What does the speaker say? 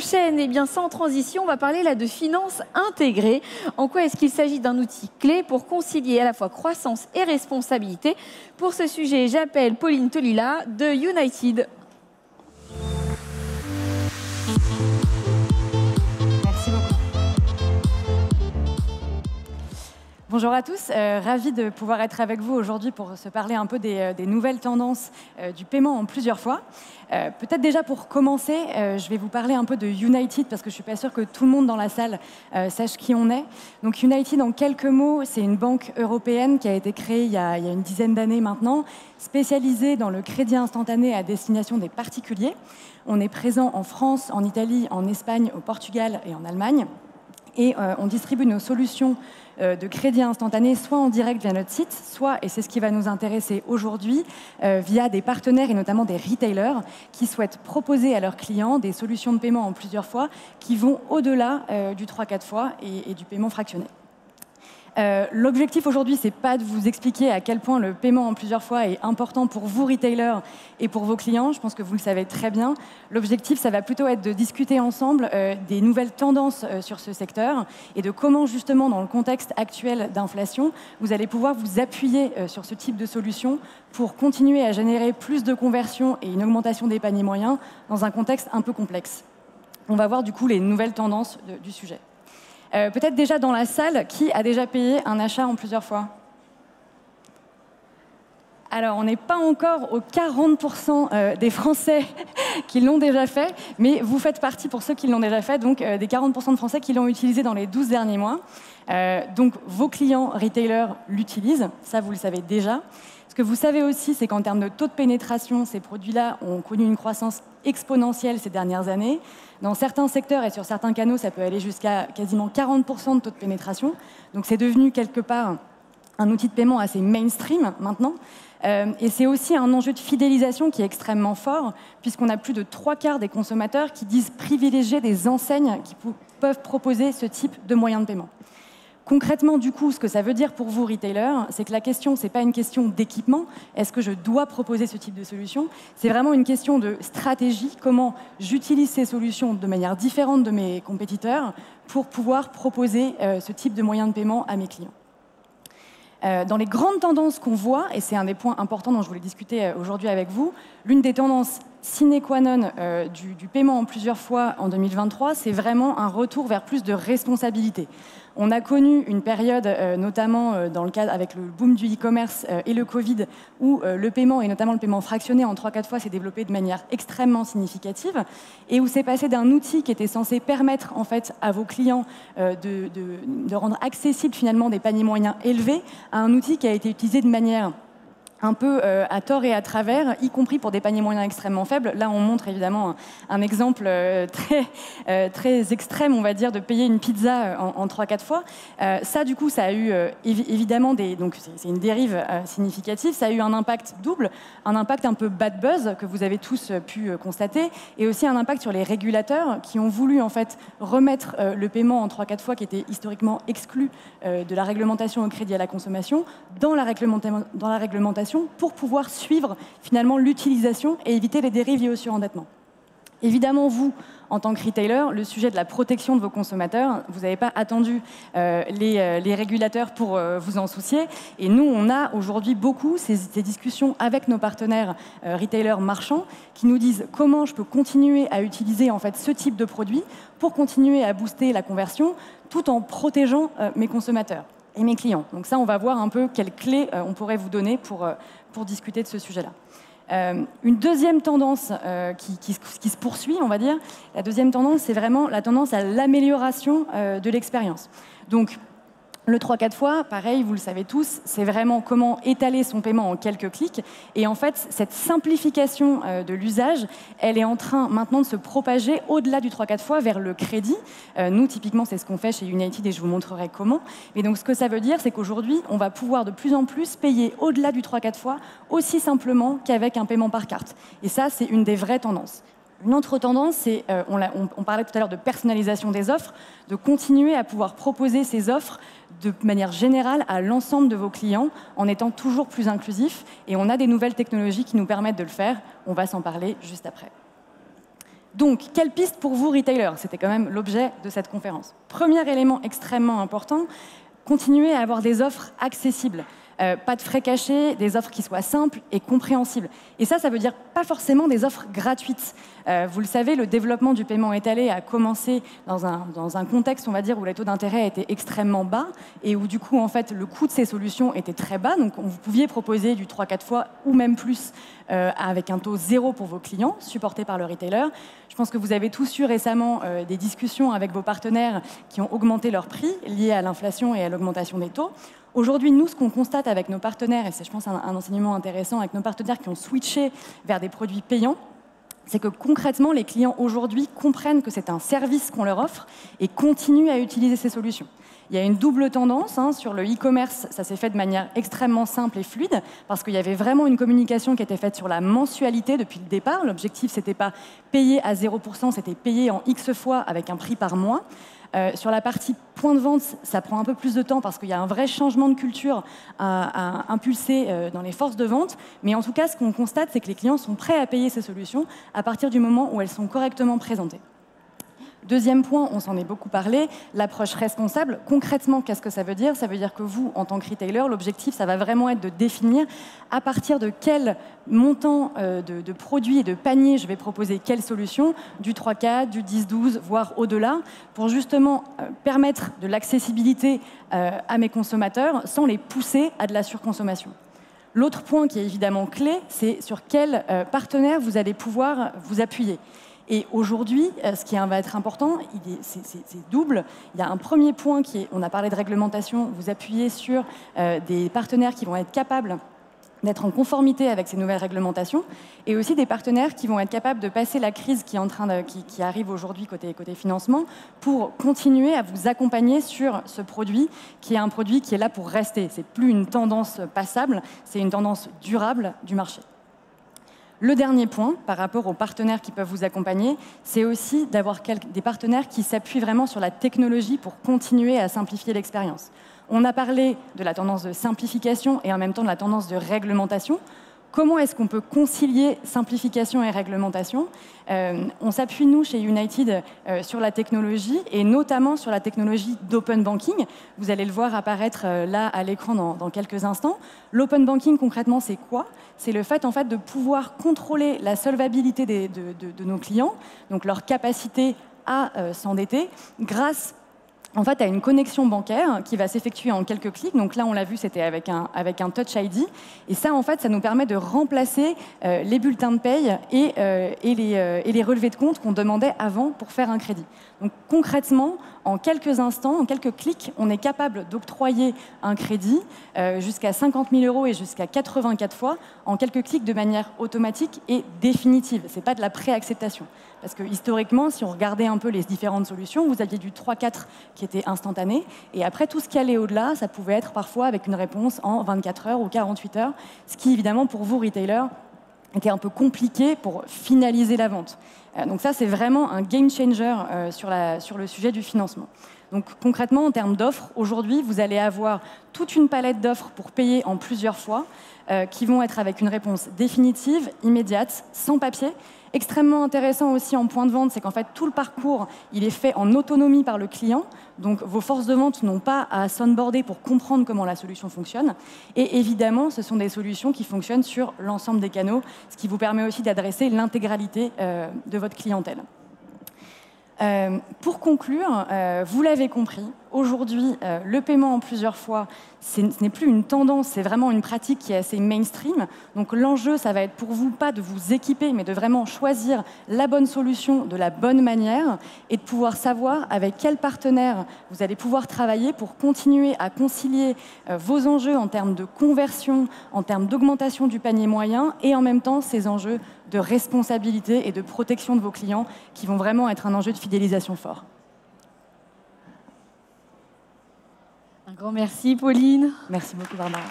prochaine, eh bien, sans transition, on va parler là de finances intégrées. En quoi est-ce qu'il s'agit d'un outil clé pour concilier à la fois croissance et responsabilité? Pour ce sujet, j'appelle Pauline Tolila de United. Merci beaucoup. Bonjour à tous, ravi de pouvoir être avec vous aujourd'hui pour se parler un peu des nouvelles tendances du paiement en plusieurs fois. Peut-être déjà pour commencer, je vais vous parler un peu de United parce que je ne suis pas sûre que tout le monde dans la salle sache qui on est. Donc United, en quelques mots, c'est une banque européenne qui a été créée il y a une dizaine d'années maintenant, spécialisée dans le crédit instantané à destination des particuliers. On est présent en France, en Italie, en Espagne, au Portugal et en Allemagne. Et on distribue nos solutions de crédit instantané soit en direct via notre site, soit, et c'est ce qui va nous intéresser aujourd'hui, via des partenaires et notamment des retailers qui souhaitent proposer à leurs clients des solutions de paiement en plusieurs fois qui vont au-delà du 3-4 fois et du paiement fractionné. L'objectif aujourd'hui, c'est pas de vous expliquer à quel point le paiement en plusieurs fois est important pour vous, retailers, et pour vos clients. Je pense que vous le savez très bien. L'objectif, ça va plutôt être de discuter ensemble des nouvelles tendances sur ce secteur et de comment, justement, dans le contexte actuel d'inflation, vous allez pouvoir vous appuyer sur ce type de solution pour continuer à générer plus de conversions et une augmentation des paniers moyens dans un contexte un peu complexe. On va voir du coup les nouvelles tendances du sujet. Peut-être déjà dans la salle, qui a déjà payé un achat en plusieurs fois? Alors, on n'est pas encore aux 40% des Français qui l'ont déjà fait, mais vous faites partie, pour ceux qui l'ont déjà fait, donc des 40% de Français qui l'ont utilisé dans les 12 derniers mois. Donc, vos clients retailers l'utilisent, ça vous le savez déjà. Ce que vous savez aussi, c'est qu'en termes de taux de pénétration, ces produits-là ont connu une croissance exponentielle ces dernières années. Dans certains secteurs et sur certains canaux, ça peut aller jusqu'à quasiment 40% de taux de pénétration. Donc c'est devenu quelque part un outil de paiement assez mainstream maintenant. Et c'est aussi un enjeu de fidélisation qui est extrêmement fort, puisqu'on a plus de 3/4 des consommateurs qui disent privilégier des enseignes qui peuvent proposer ce type de moyens de paiement. Concrètement, du coup, ce que ça veut dire pour vous, retailers, c'est que la question, ce n'est pas une question d'équipement. Est-ce que je dois proposer ce type de solution? C'est vraiment une question de stratégie. Comment j'utilise ces solutions de manière différente de mes compétiteurs pour pouvoir proposer ce type de moyen de paiement à mes clients. Dans les grandes tendances qu'on voit, et c'est un des points importants dont je voulais discuter aujourd'hui avec vous, l'une des tendances sine qua non du paiement en plusieurs fois en 2023, c'est vraiment un retour vers plus de responsabilité. On a connu une période, notamment dans le cadre avec le boom du e-commerce et le Covid, où le paiement, et notamment le paiement fractionné en 3-4 fois, s'est développé de manière extrêmement significative, et où c'est passé d'un outil qui était censé permettre en fait, à vos clients de rendre accessible finalement des paniers moyens élevés, à un outil qui a été utilisé de manière un peu à tort et à travers, y compris pour des paniers moyens extrêmement faibles. Là, on montre évidemment un exemple très extrême, on va dire, de payer une pizza en 3-4 fois. Ça, du coup, ça a eu évidemment donc c'est une dérive significative. Ça a eu un impact double, un impact un peu bad buzz que vous avez tous pu constater, et aussi un impact sur les régulateurs qui ont voulu en fait remettre le paiement en 3-4 fois, qui était historiquement exclu de la réglementation au crédit à la consommation, dans la réglementation pour pouvoir suivre finalement l'utilisation et éviter les dérives liées au surendettement. Évidemment, vous, en tant que retailer, le sujet de la protection de vos consommateurs, vous n'avez pas attendu les régulateurs pour vous en soucier. Et nous, on a aujourd'hui beaucoup ces discussions avec nos partenaires retailers marchands qui nous disent comment je peux continuer à utiliser en fait ce type de produit pour continuer à booster la conversion tout en protégeant mes consommateurs et mes clients. Donc ça, on va voir un peu quelles clés on pourrait vous donner pour discuter de ce sujet-là. Une deuxième tendance qui se poursuit, on va dire, la deuxième tendance, c'est vraiment la tendance à l'amélioration de l'expérience. Donc, le 3-4 fois, pareil, vous le savez tous, c'est vraiment comment étaler son paiement en quelques clics. Et en fait, cette simplification de l'usage, elle est en train maintenant de se propager au-delà du 3-4 fois vers le crédit. Nous, typiquement, c'est ce qu'on fait chez United et je vous montrerai comment. Et donc, ce que ça veut dire, c'est qu'aujourd'hui, on va pouvoir de plus en plus payer au-delà du 3-4 fois aussi simplement qu'avec un paiement par carte. Et ça, c'est une des vraies tendances. Une autre tendance, c'est, on parlait tout à l'heure de personnalisation des offres, de continuer à pouvoir proposer ces offres de manière générale à l'ensemble de vos clients en étant toujours plus inclusif. Et on a des nouvelles technologies qui nous permettent de le faire. On va s'en parler juste après. Donc, quelle piste pour vous, retailers? C'était quand même l'objet de cette conférence. Premier élément extrêmement important, continuer à avoir des offres accessibles. Pas de frais cachés, des offres qui soient simples et compréhensibles. Et ça veut dire pas forcément des offres gratuites. Vous le savez, le développement du paiement étalé a commencé dans un contexte, on va dire, où les taux d'intérêt étaient extrêmement bas et où du coup, en fait, le coût de ces solutions était très bas. Donc, vous pouviez proposer du 3-4 fois ou même plus avec un taux zéro pour vos clients, supporté par le retailer. Je pense que vous avez tous eu récemment des discussions avec vos partenaires qui ont augmenté leurs prix liés à l'inflation et à l'augmentation des taux. Aujourd'hui, nous, ce qu'on constate avec nos partenaires, et c'est, je pense, un enseignement intéressant avec nos partenaires qui ont switché vers des produits payants, c'est que concrètement, les clients aujourd'hui comprennent que c'est un service qu'on leur offre et continuent à utiliser ces solutions. Il y a une double tendance sur le e-commerce, ça s'est fait de manière extrêmement simple et fluide, parce qu'il y avait vraiment une communication qui était faite sur la mensualité depuis le départ. L'objectif, c'était pas payer à 0%, c'était payer en X fois avec un prix par mois. Sur la partie point de vente, ça prend un peu plus de temps parce qu'il y a un vrai changement de culture à impulser dans les forces de vente. Mais en tout cas, ce qu'on constate, c'est que les clients sont prêts à payer ces solutions à partir du moment où elles sont correctement présentées. Deuxième point, on s'en est beaucoup parlé, l'approche responsable. Concrètement, qu'est-ce que ça veut dire? Ça veut dire que vous, en tant que retailer, l'objectif, ça va vraiment être de définir à partir de quel montant de produits et de paniers je vais proposer quelle solution, du 3-4, du 10-12, voire au-delà, pour justement permettre de l'accessibilité à mes consommateurs sans les pousser à de la surconsommation. L'autre point qui est évidemment clé, c'est sur quel partenaire vous allez pouvoir vous appuyer. Et aujourd'hui, ce qui va être important, c'est double. Il y a un premier point qui est, on a parlé de réglementation, vous appuyez sur des partenaires qui vont être capables d'être en conformité avec ces nouvelles réglementations, et aussi des partenaires qui vont être capables de passer la crise qui arrive aujourd'hui côté financement, pour continuer à vous accompagner sur ce produit, qui est un produit qui est là pour rester. C'est plus une tendance passable, c'est une tendance durable du marché. Le dernier point, par rapport aux partenaires qui peuvent vous accompagner, c'est aussi d'avoir des partenaires qui s'appuient vraiment sur la technologie pour continuer à simplifier l'expérience. On a parlé de la tendance de simplification et en même temps de la tendance de réglementation. Comment est-ce qu'on peut concilier simplification et réglementation? On s'appuie, nous, chez United, sur la technologie, et notamment sur la technologie d'open banking. Vous allez le voir apparaître là, à l'écran, dans quelques instants. L'open banking, concrètement, c'est quoi? C'est le fait, en fait, de pouvoir contrôler la solvabilité de nos clients, donc leur capacité à s'endetter, grâce en fait, à une connexion bancaire qui va s'effectuer en quelques clics. Donc là, on l'a vu, c'était avec un Touch ID. Et ça, en fait, ça nous permet de remplacer les bulletins de paye et les relevés de compte qu'on demandait avant pour faire un crédit. Donc concrètement, en quelques instants, en quelques clics, on est capable d'octroyer un crédit jusqu'à 50 000 € et jusqu'à 84 fois en quelques clics de manière automatique et définitive. Ce n'est pas de la pré-acceptation. Parce que historiquement, si on regardait un peu les différentes solutions, vous aviez du 3-4 qui était instantané. Et après, tout ce qui allait au-delà, ça pouvait être parfois avec une réponse en 24 heures ou 48 heures. Ce qui, évidemment, pour vous, retailers, était un peu compliqué pour finaliser la vente. Donc ça, c'est vraiment un game changer sur le sujet du financement. Donc concrètement, en termes d'offres, aujourd'hui, vous allez avoir toute une palette d'offres pour payer en plusieurs fois, qui vont être avec une réponse définitive, immédiate, sans papier. Extrêmement intéressant aussi en point de vente, c'est qu'en fait, tout le parcours, il est fait en autonomie par le client. Donc, vos forces de vente n'ont pas à s'onboarder pour comprendre comment la solution fonctionne. Et évidemment, ce sont des solutions qui fonctionnent sur l'ensemble des canaux, ce qui vous permet aussi d'adresser l'intégralité de votre clientèle. Pour conclure, vous l'avez compris, aujourd'hui, le paiement en plusieurs fois, ce n'est plus une tendance, c'est vraiment une pratique qui est assez mainstream. Donc l'enjeu, ça va être pour vous, pas de vous équiper, mais de vraiment choisir la bonne solution de la bonne manière et de pouvoir savoir avec quel partenaire vous allez pouvoir travailler pour continuer à concilier vos enjeux en termes de conversion, en termes d'augmentation du panier moyen et en même temps ces enjeux de responsabilité et de protection de vos clients qui vont vraiment être un enjeu de fidélisation fort. Un grand merci, Pauline. Merci beaucoup, Barbara.